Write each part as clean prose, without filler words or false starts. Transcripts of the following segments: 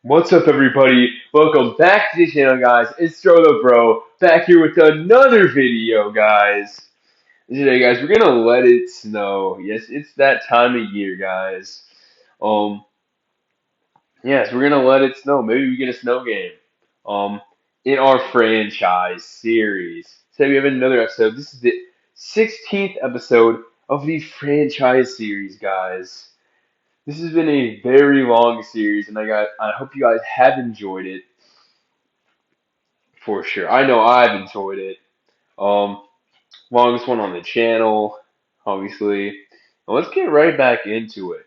What's up, everybody? Welcome back to the channel, guys. It's Stroller Bro back here with another video, guys. Today, guys, we're gonna let it snow. Yes, it's that time of year, guys. Um, yes, we're gonna let it snow. Maybe we get a snow game. Um, in our franchise series. Today we have another episode. This is the 16th episode of the franchise series, guys. This has been a very long series, and I hope you guys have enjoyed it for sure. I know I've enjoyed it. Um, Longest one on the channel, obviously. Well, let's get right back into it.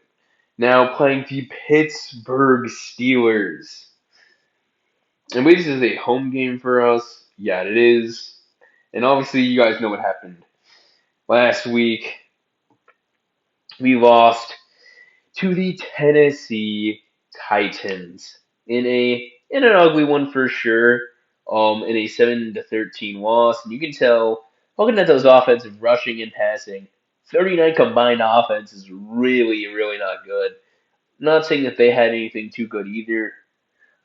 Now playing the Pittsburgh Steelers. And wait, this is a home game for us. Yeah, it is. And obviously, you guys know what happened last week. We lost to the Tennessee Titans in an ugly one for sure. In a 7-13 loss, and you can tell looking at those offensive rushing and passing, 39 combined offense is really not good. Not saying that they had anything too good either.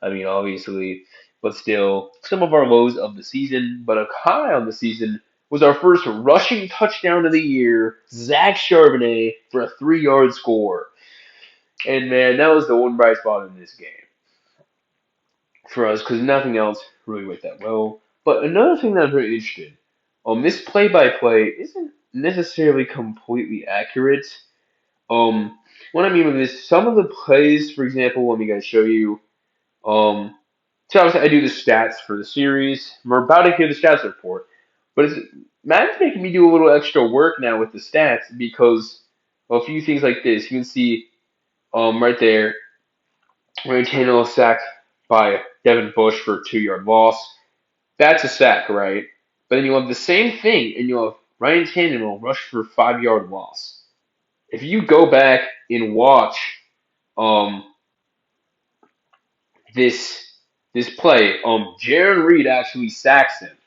I mean, obviously, but still, some of our lows of the season, but a high on the season was our first rushing touchdown of the year, Zach Charbonnet for a 3-yard score. And man, that was the one bright spot in this game for us because nothing else really went that well. But another thing that I'm very interested this play-by-play isn't necessarily completely accurate. Um, what I mean by this, some of the plays, for example, let me guys show you. Um, so obviously I do the stats for the series. We're about to hear the stats report, but Madden's making me do a little extra work now with the stats because a few things like this. You can see right there. Ryan Tannehill sacked by Devin Bush for a 2-yard loss. That's a sack, right? But then you have the same thing, and you have Ryan Tannehill rush for a 5-yard loss. If you go back and watch um, this this play, Jaron Reed actually sacks him.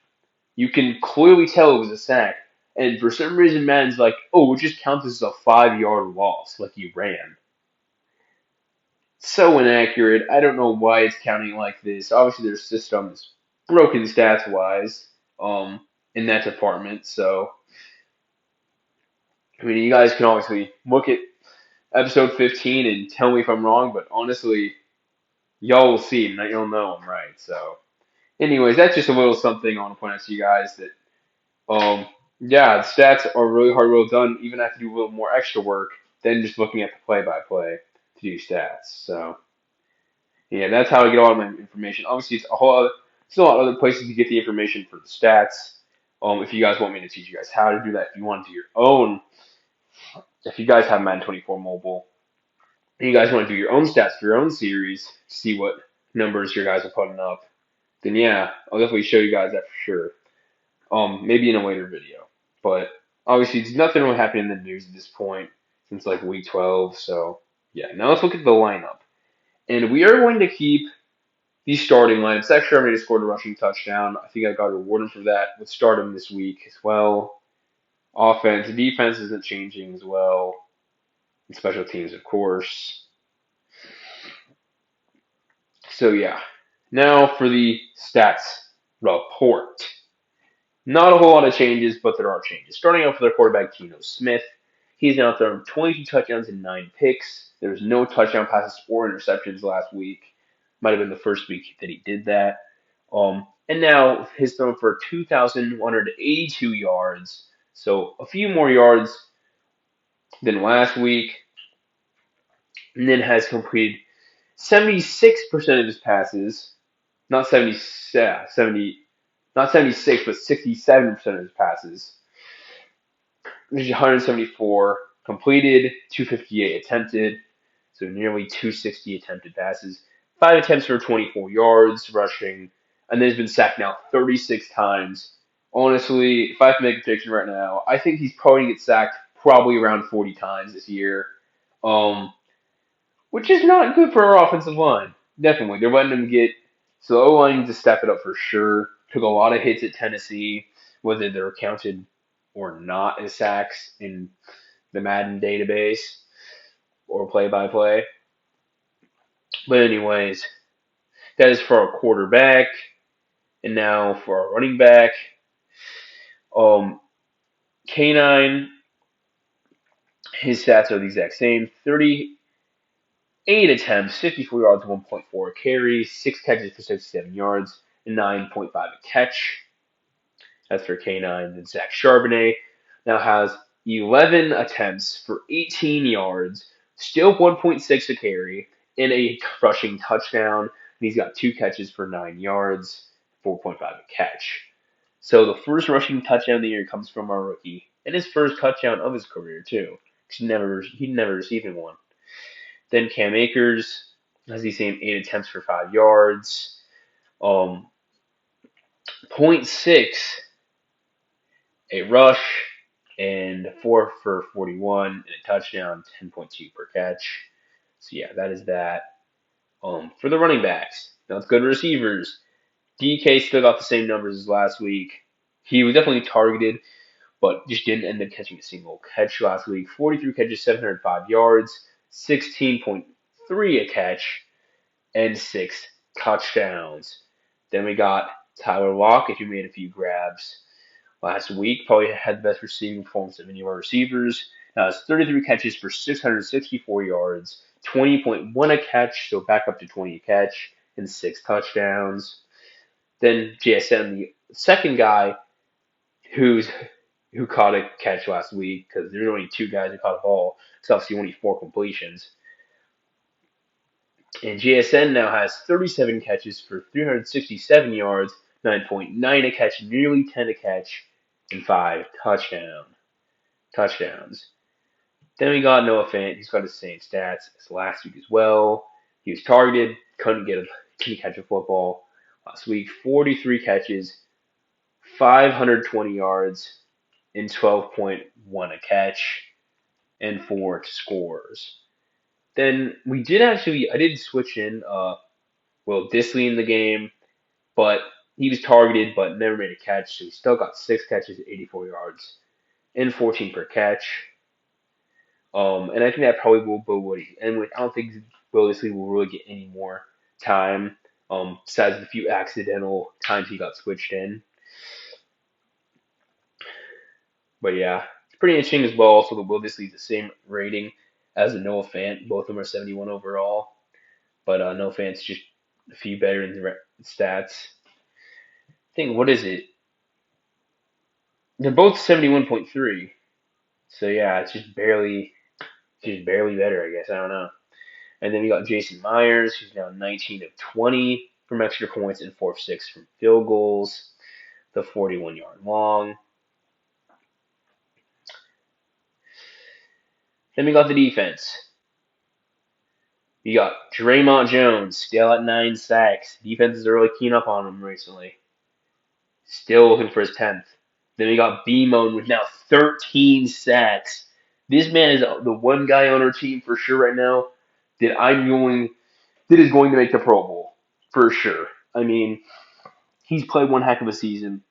You can clearly tell it was a sack, and for some reason, Madden's like, "Oh, it just counts as a 5-yard loss, like you ran." So inaccurate. I don't know why it's counting like this. Obviously, their system is broken stats wise, in that department. So, I mean, you guys can obviously look at episode 15 and tell me if I'm wrong, but honestly, y'all will see and you'll know I'm right. So, anyways, that's just a little something I want to point out to you guys that, um, yeah, the stats are really hard, well done. Even I have to do a little more extra work than just looking at the play-by-play to do stats. So. Yeah, that's how I get all of my information. Obviously, it's a whole other, still a lot of other places to get the information for the stats. If you guys want me to teach you guys how to do that, if you want to do your own, if you guys have Madden 24 mobile, and you guys want to do your own stats for your own series, see what numbers your guys are putting up, then yeah, I'll definitely show you guys that for sure. Maybe in a later video. But obviously, there's nothing really happening in the news at this point since like week 12. So yeah, now let's look at the lineup, and we are going to keep the starting line. Zach Charbonnet just scored a rushing touchdown. I think I got rewarded for that. Let's start him this week as well. Offense, defense isn't changing as well. And special teams, of course. So yeah. Now for the stats report. Not a whole lot of changes, but there are changes. Starting off with our quarterback, Geno Smith. He's now thrown 22 touchdowns and 9 picks. There was no touchdown passes or interceptions last week. Might have been the first week that he did that. And now he's thrown for 2,182 yards. So a few more yards than last week. And then has completed 76% of his passes. Not 70, yeah, 70, not 76, but 67% of his passes. Which is 174 completed, 258 attempted. So nearly 260 attempted passes. 5 attempts for 24 yards rushing, and then he's been sacked now 36 times. Honestly, if I have to make a prediction right now, I think he's probably going to get sacked probably around 40 times this year, um, which is not good for our offensive line. Definitely. They're letting him get, so the O-line needs to step it up for sure. Took a lot of hits at Tennessee, whether they're counted or not as sacks in the Madden database or play-by-play. But anyways, That is for our quarterback. And now for our running back. Um, K9, his stats are the exact same. 38 attempts, 54 yards, 1.4 carries, 6 catches for 67 yards, and 9.5 a catch. That's for K9. Then Zach Charbonnet now has 11 attempts for 18 yards, still 1.6 a carry, and a rushing touchdown. And he's got 2 catches for 9 yards, 4.5 a catch. So the first rushing touchdown of the year comes from our rookie, and his first touchdown of his career too. He'd never received one. Then Cam Akers has the same 8 attempts for 5 yards, um, point 0.6 a rush, and 4 for 41 and a touchdown, 10.2 per catch. So yeah, that is that. For the running backs, now let's go to receivers. DK still got the same numbers as last week. He was definitely targeted, but just didn't end up catching a single catch last week. 43 catches, 705 yards, 16.3 a catch, and 6 touchdowns. Then we got Tyler Lockett, who made a few grabs last week. Probably had the best receiving performance of any of our receivers. Now it's 33 catches for 664 yards, 20.1 a catch, so back up to 20 a catch, and 6 touchdowns. Then JSN, the second guy who caught a catch last week, because there's only 2 guys who caught a ball, so obviously only 4 completions. And JSN now has 37 catches for 367 yards, 9.9 a catch, nearly 10 a catch, and 5 touchdowns. Then we got Noah Fant. He's got the same stats as last week as well. He was targeted, couldn't catch a football last week. 43 catches, 520 yards, and 12.1 a catch, and 4 scores. Then I did switch in Will Disley in the game, but he was targeted but never made a catch, so he still got 6 catches, 84 yards, and 14 per catch. And I think that probably will be what he end with. I don't think Will Disley will really get any more time, besides the few accidental times he got switched in. But yeah, it's pretty interesting as well. Also, the Will Disley's the same rating as the Noah Fant. Both of them are 71 overall, but Noah Fant's just a few better in the stats. I think what is it? They're both 71.3. So yeah, it's just barely better, I guess. I don't know. And then we got Jason Myers, who's now 19 of 20 from extra points and 4 of 6 from field goals. The 41-yard long. Then we got the defense. You got Draymond Jones, still at 9 sacks. Defenses are really keen up on him recently. Still looking for his 10th. Then we got B-Moan with now 13 sacks. This man is the one guy on our team for sure right now that is going to make the Pro Bowl for sure. I mean, he's played one heck of a season.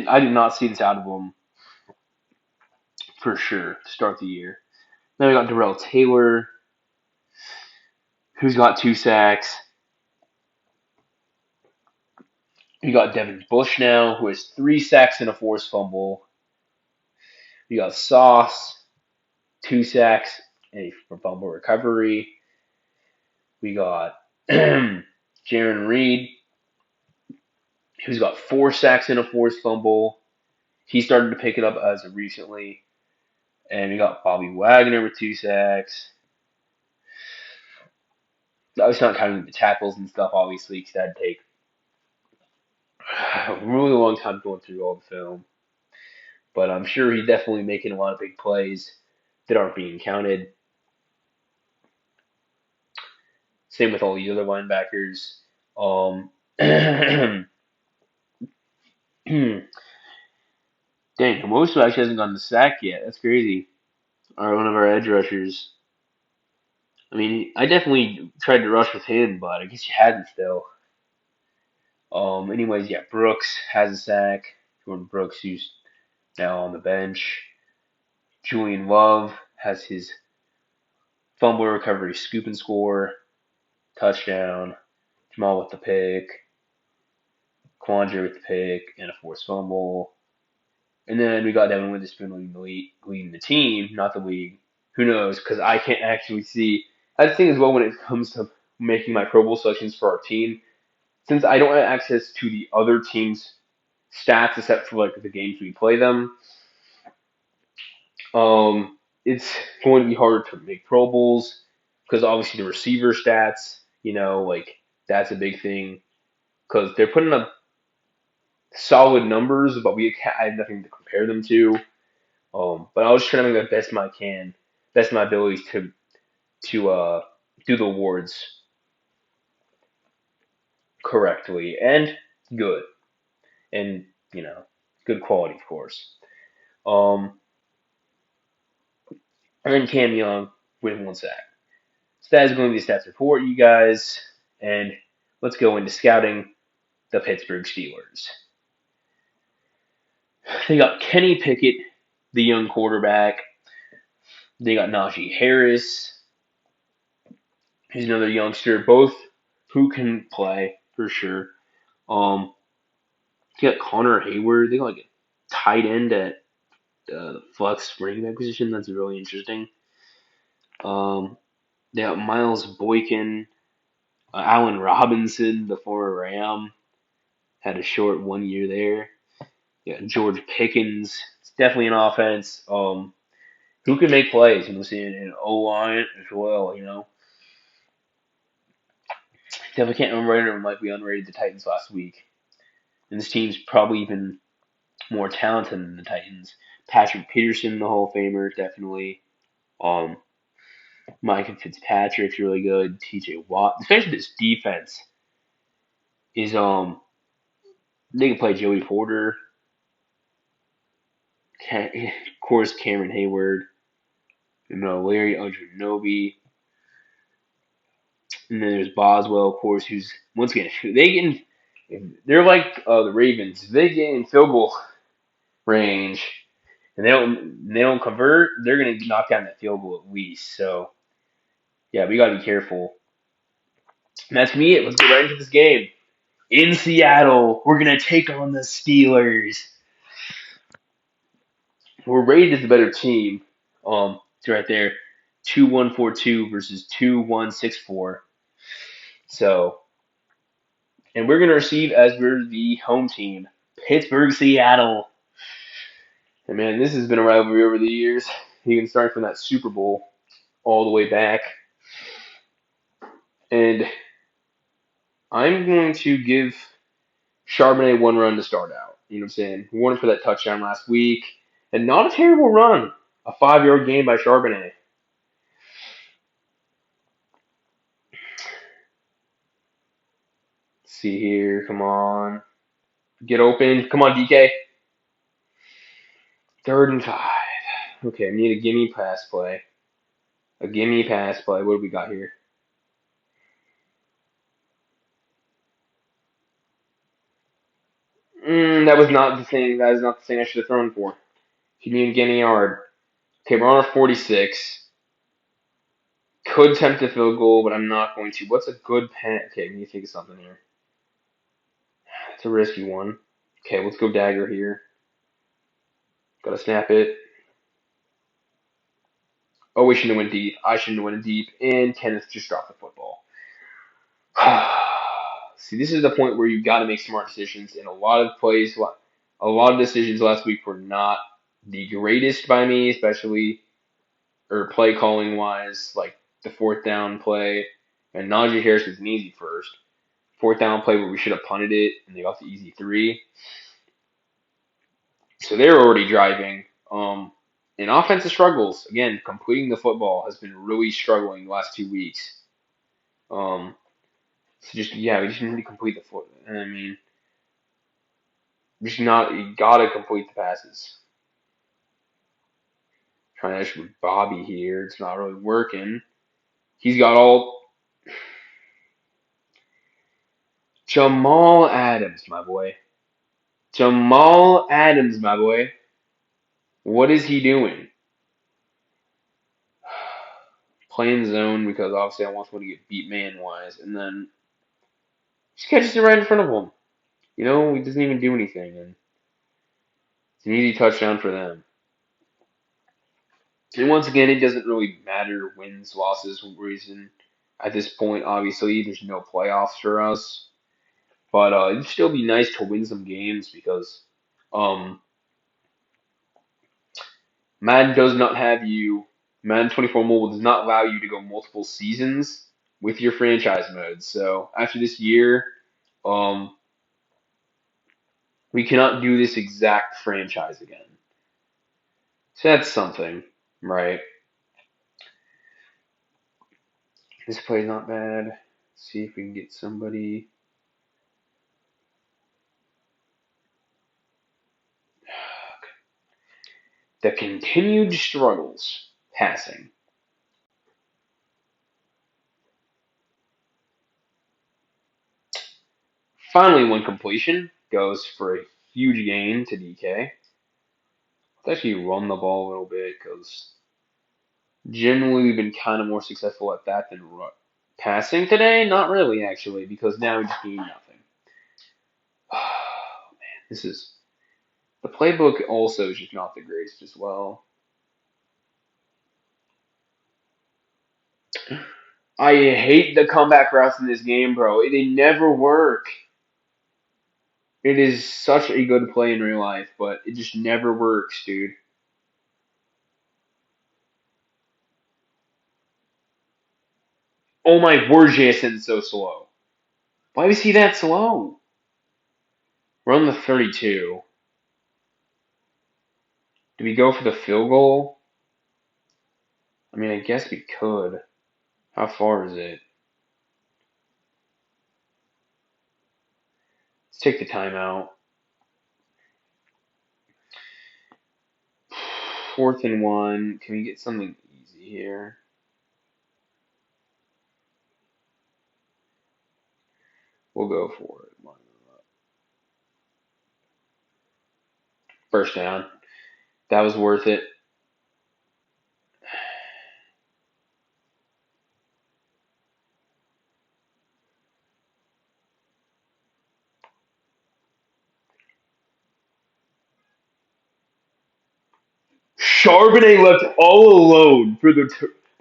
I did not see this out of him for sure to start the year. Then we got Darrell Taylor, who's got 2 sacks. We got Devin Bush now, who has 3 sacks and a forced fumble. We got Sauce, 2 sacks and a fumble recovery. We got Jaron Reed, who's got 4 sacks and a forced fumble. He started to pick it up as of recently. And we got Bobby Wagner with 2 sacks. I was not counting the tackles and stuff, obviously, because that'd take a really long time going through all the film. But I'm sure he's definitely making a lot of big plays that aren't being counted. Same with all the other linebackers. Dang, Hermoso actually hasn't gotten the sack yet. That's crazy. One of our edge rushers. I mean, I definitely tried to rush with him, but I guess you hadn't still. Anyways, yeah, Brooks has a sack. Jordan Brooks, who's now on the bench. Julian Love has his fumble recovery, scoop and score, touchdown. Jamal with the pick, Quandre with the pick, and a forced fumble. And then we got Devin Witherspoon leading the team, not the league. Who knows? Because I can't actually see. I think as well when it comes to making my Pro Bowl selections for our team, since I don't have access to the other team's stats except for like the games we play them, it's going to be harder to make Pro Bowls because obviously the receiver stats, like that's a big thing because they're putting up solid numbers, but I have nothing to compare them to. But I was trying to make the best of my abilities to do the awards correctly and good and good quality, of course. Um, and then Cam Young with 1 sack. So that is going to be the stats report, you guys. And let's go into scouting the Pittsburgh Steelers. They got Kenny Pickett, the young quarterback. They got Najee Harris, who's another youngster, both who can play for sure. They got Connor Hayward. They got like a tight end at the flex running back position. That's really interesting. Um, they got Miles Boykin, Allen Robinson, the former Ram, had a short 1 year there. Yeah, George Pickens. It's definitely an offense. Who can make plays? Seeing an O line as well. Definitely can't underrate them like we underrated the Titans last week. And this team's probably even more talented than the Titans. Patrick Peterson, the Hall of Famer, definitely. Um, Micah Fitzpatrick's really good. T.J. Watt, especially this defense is they can play Joey Porter, of course Cameron Hayward, Larry Ogunjobi, and then there's Boswell, of course, who's once again they're like the Ravens. If they get in field goal range and they don't convert, they're gonna knock down that field goal at least. So yeah, we gotta be careful. And that's me. Let's get right into this game. In Seattle, we're gonna take on the Steelers. We're rated as the better team. It's right there, 2-1-4-2 versus 2-1-6-4. So, and we're gonna receive as we're the home team, Pittsburgh, Seattle. And man, this has been a rivalry over the years. You can start from that Super Bowl all the way back. And I'm going to give Charbonnet 1 run to start out. You know what I'm saying? Warning for that touchdown last week. And not a terrible run. A 5-yard gain by Charbonnet. Let's see here. Come on. Get open. Come on, DK. 3rd and 5. Okay, I need a gimme pass play. A gimme pass play. What do we got here? That was not the thing. That is not the thing I should have thrown for. If you need to get a yard. Okay, we're on our 46. Could tempt a field goal, but I'm not going to. What's a good pass? Okay, we need to think of something here. It's a risky one. Okay, let's go dagger here. Gotta snap it. Oh, we shouldn't have went deep. I shouldn't have went deep. And Kenneth just dropped the football. See, this is the point where you got to make smart decisions. And a lot of decisions last week were not the greatest by me, especially or play calling wise, like the 4th down play. And Najee Harris was an easy first. 4th down play where we should have punted it, and they got the easy 3. So they're already driving. In offensive struggles, again, completing the football has been really struggling the last 2 weeks. So we just need to complete the foot. I mean, you gotta complete the passes. Trying to with Bobby here, it's not really working. He's got all Jamal Adams, my boy. Jamal Adams, my boy. What is he doing? Playing zone because obviously I want someone to get beat man wise, and then Just catches it right in front of him. You know, he doesn't even do anything, and it's an easy touchdown for them. And once again, it doesn't really matter wins, losses, reason. At this point, obviously, there's no playoffs for us. But it'd still be nice to win some games because um, Madden does not have you. Madden 24 Mobile does not allow you to go multiple seasons with your franchise mode. So after this year, um, we cannot do this exact franchise again. So that's something, right? This play's not bad. Let's see if we can get somebody. The continued struggles passing. Finally, one completion goes for a huge gain to DK. Let's actually run the ball a little bit because generally we've been kind of more successful at that than passing today. Not really, actually, because now we just gain nothing. Oh, man, this is the playbook. Also, is just not the greatest as well. I hate the comeback routes in this game, bro. They never work. It is such a good play in real life, but it just never works, dude. Oh my word, JSN's so slow. Why was he that slow? We're on the 32. Do we go for the field goal? I mean, I guess we could. How far is it? Let's take the timeout. 4th and 1. Can we get something easy here? We'll go for it. First down. That was worth it. Charbonnet left all alone for the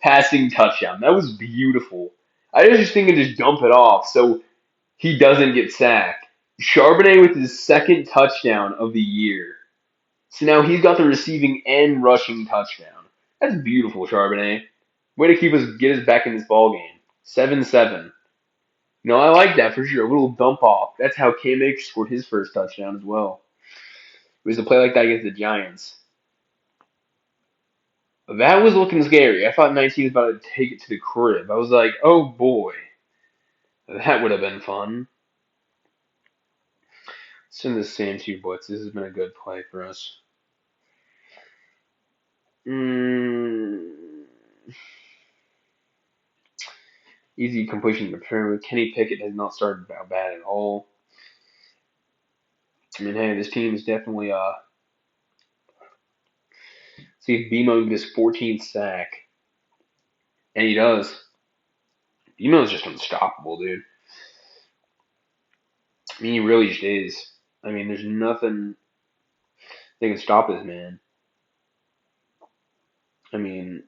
passing touchdown. That was beautiful. I was just thinking just dump it off so he doesn't get sacked. Charbonnet with his second touchdown of the year. So now he's got the receiving and rushing touchdown. That's beautiful, Charbonnet. Way to get us back in this ball game. 7-7. No, I like that for sure. A little dump off. That's how Cam Akers scored his first touchdown as well. It was a play like that against the Giants. That was looking scary. I thought 19 was about to take it to the crib. I was like, oh boy. That would have been fun. Send the same two blitz. This has been a good play for us. Easy completion to the pyramid. Kenny Pickett has not started bad at all. I mean, hey, this team is definitely see if BMO gets 14th sack. And he does. BMO's just unstoppable, dude. I mean, he really just is. I mean, there's nothing that can stop this man. I mean,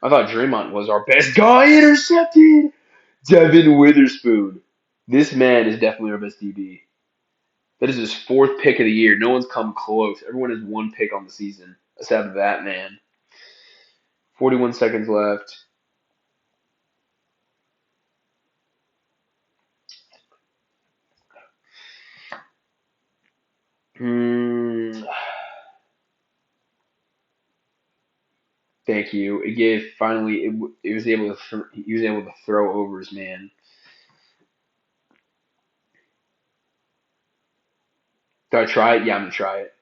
I thought Draymond was our best guy. Intercepted! Devin Witherspoon. This man is definitely our best DB. That is his 4th pick of the year. No one's come close. Everyone has 1 pick on the season, except for that man. 41 seconds left. Thank you. It gave finally. It was able to. He was able to throw over his man. Do I try it? Yeah, I'm gonna try it.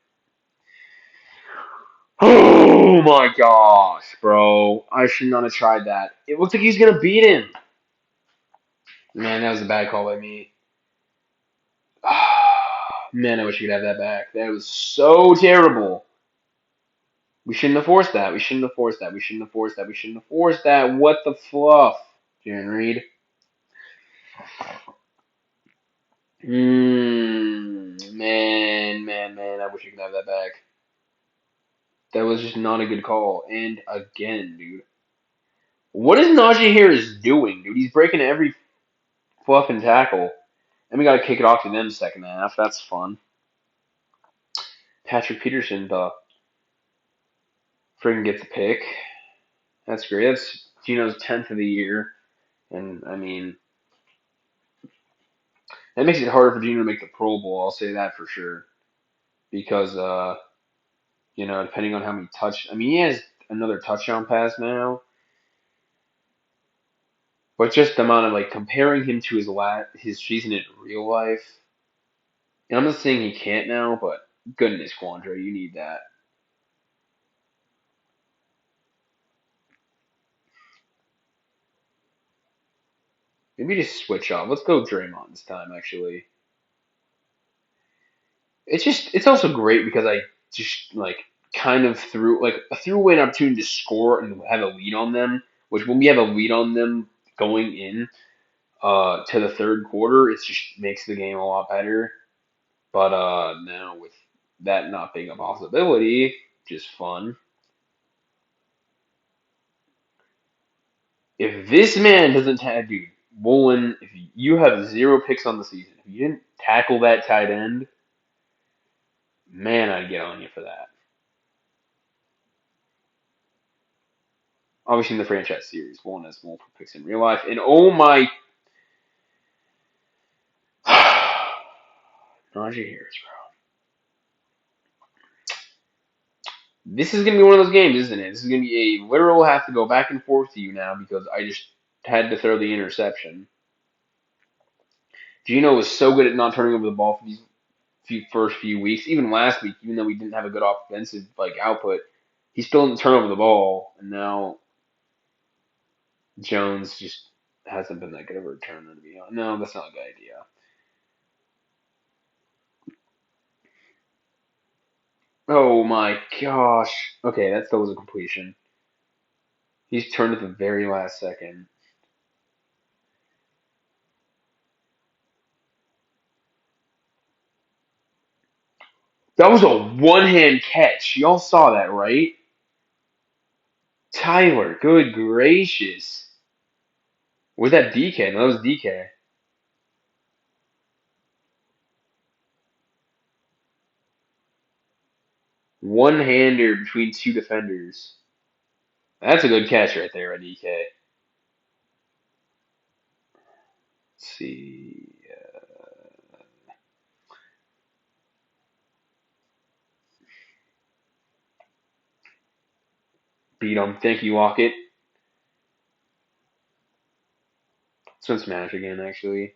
Oh my gosh, bro! I should not have tried that. It looked like he was gonna beat him. Man, that was a bad call by me. Man, I wish we could have that back. That was so terrible. We shouldn't have forced that. We shouldn't have forced that. We shouldn't have forced that. We shouldn't have forced that. What the fluff, Jaren Reed? Man, I wish I could have that back. That was just not a good call. And again, dude. What is Najee Harris doing, dude? He's breaking every fluff and tackle. And we gotta kick it off to them second half. That's fun. Patrick Peterson, the friggin' gets a pick. That's great. That's Gino's 10th of the year. And, I mean, that makes it harder for Gino to make the Pro Bowl. I'll say that for sure. Because, depending on how many I mean, he has another touchdown pass now. But just the amount of, like, comparing him to his season in real life. And I'm not saying he can't now, but goodness, Quandre, you need that. Maybe just switch off. Let's go Draymond this time, actually. It's also great because I just like kind of threw away an opportunity to score and have a lead on them. Which when we have a lead on them going in to the third quarter, it just makes the game a lot better. But now with that not being a possibility, just fun. If this man doesn't dude, Woolen, if you have 0 picks on the season, if you didn't tackle that tight end, man, I'd get on you for that. Obviously, in the franchise series, Woolen has multiple picks in real life, and oh my, Najee Harris, bro. This is gonna be one of those games, isn't it? This is gonna be a literal have to go back and forth to you now because I just had to throw the interception. Gino was so good at not turning over the ball for these first few weeks, even last week, even though we didn't have a good offensive output, he still didn't turn over the ball, and now Jones just hasn't been that good of a returner, to be honest. No, that's not a good idea. Oh my gosh. Okay, that still was a completion. He's turned at the very last second. That was a one-hand catch. Y'all saw that, right? Tyler, good gracious. Was that DK? No, that was DK. One-hander between 2 defenders. That's a good catch right there by DK. Let's see. Beat him. Thank you, Lockett. Let's win Smash again, actually.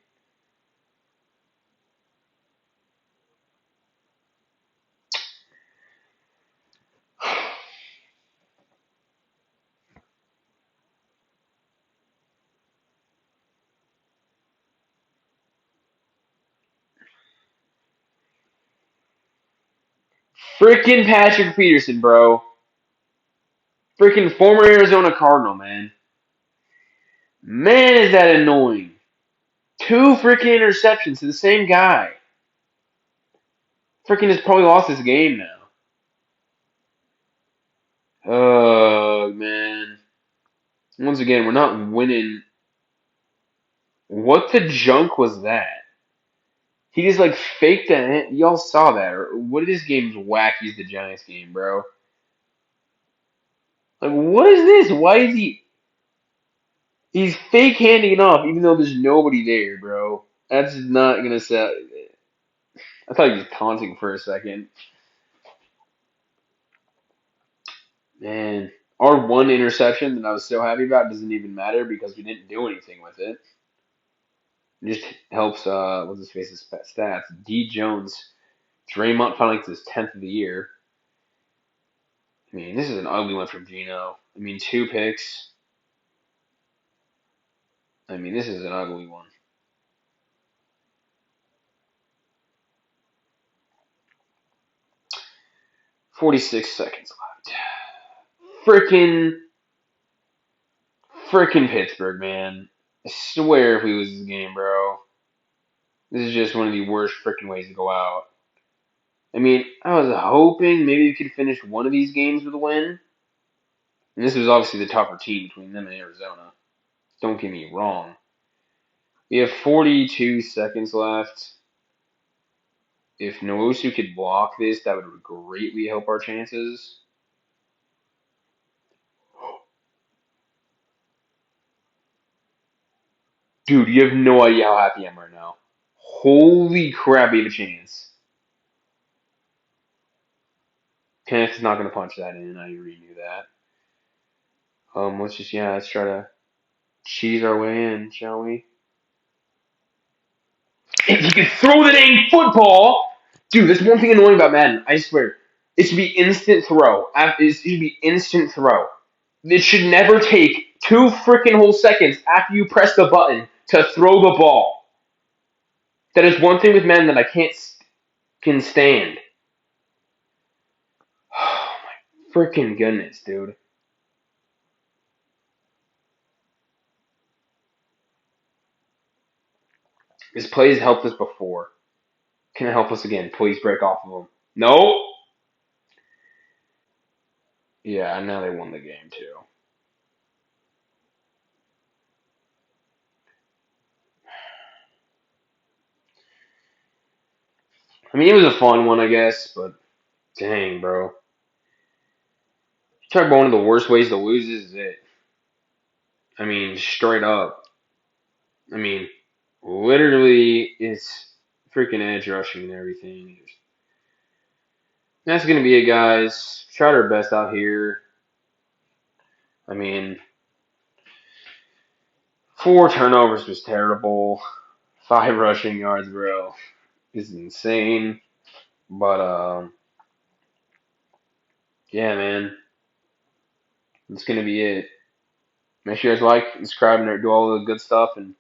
Freaking Patrick Peterson, bro. Freaking former Arizona Cardinal, man. Man, is that annoying. 2 freaking interceptions to the same guy. Freaking has probably lost his game now. Oh, man. Once again, we're not winning. What the junk was that? He just faked that. Y'all saw that. Or what is this game's wacky as the Giants game, bro? What is this? Why is he? He's fake handing it off even though there's nobody there, bro. That's not gonna sell. I thought he was taunting for a second. Man, our one interception that I was so happy about doesn't even matter because we didn't do anything with it. It just helps, what's his face's stats. D. Jones, Draymond finally gets his 10th of the year. I mean, this is an ugly one from Gino. I mean, 2 picks. I mean, this is an ugly one. 46 seconds left. Frickin' Frickin' Pittsburgh, man. I swear if we lose this game, bro. This is just one of the worst freaking ways to go out. I mean, I was hoping maybe we could finish one of these games with a win. And this was obviously the tougher team between them and Arizona. Don't get me wrong. We have 42 seconds left. If Nwosu could block this, that would greatly help our chances. Dude, you have no idea how happy I am right now. Holy crap, we have a chance. Kenneth is not going to punch that in. I already knew that. Let's try to cheese our way in, shall we? If you can throw the dang football, dude, that's one thing annoying about Madden. I swear, it should be instant throw. It should be instant throw. It should never take 2 freaking whole seconds after you press the button to throw the ball. That is one thing with Madden that I can't can stand. Oh my freaking goodness, dude. This play has helped us before. Can it help us again? Please break off of them. No. Yeah, now they won the game too. I mean, it was a fun one, I guess, but dang, bro. Talk about one of the worst ways to lose. This is it. I mean, straight up. I mean, literally, it's freaking edge rushing and everything. That's gonna be it, guys. Tried our best out here. I mean, 4 turnovers was terrible. 5 rushing yards, bro, is insane. But yeah, man, that's gonna be it. Make sure you guys like, subscribe, and do all the good stuff, and